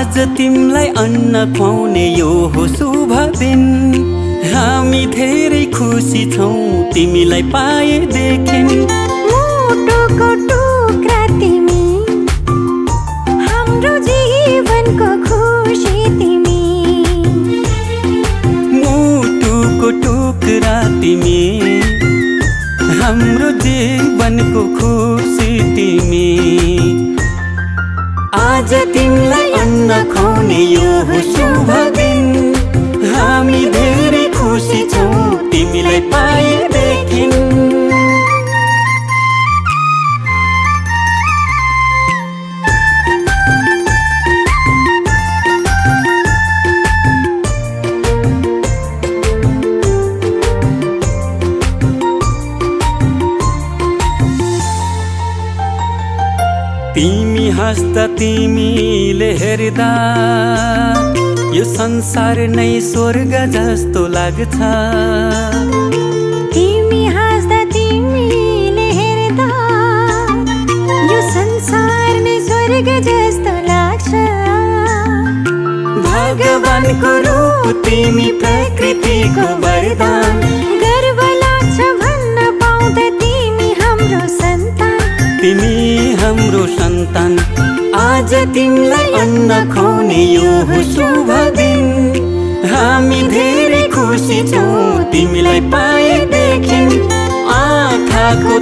आज तिमलाई अन्न खुवाउने यो हो शुभ दिन। हामी धेरै खुसी छौँ तिमीलाई पाएदेखिन्। मुटुको टुक्रा तिमी, हाम्रो जीवनको खुसी तिमी। मुटुको टुक्रा तिमी, हाम्रो जीवनको खुसी तिमी। आज तिमीलाई अन्न खुवाउने यो हो शुभ दिन। हामी धेरै खुसी छौँ तिमीलाई पाएदेखिन्। तिमी हाँस्दा तिमीले हेर्दा यो संसार नै स्वर्ग जस्तो लाग्छ। तिमी हाँस्दा तिमीले हेर्दा यो संसार नै स्वर्ग जस्तो लाग्छ। भगवानको रूप तिमी, प्रकृतिको वरदान। गर्व लाग्छ भन्न पाउँदा तिमी हाम्रो सन्तान। तिमी हाम्रो सन्तान। आज तिमीलाई अन्न खुवाउने यो हो शुभ दिन। हामी धेरै खुसी छौँ तिमीलाई पाएदेखिन्। आँखाको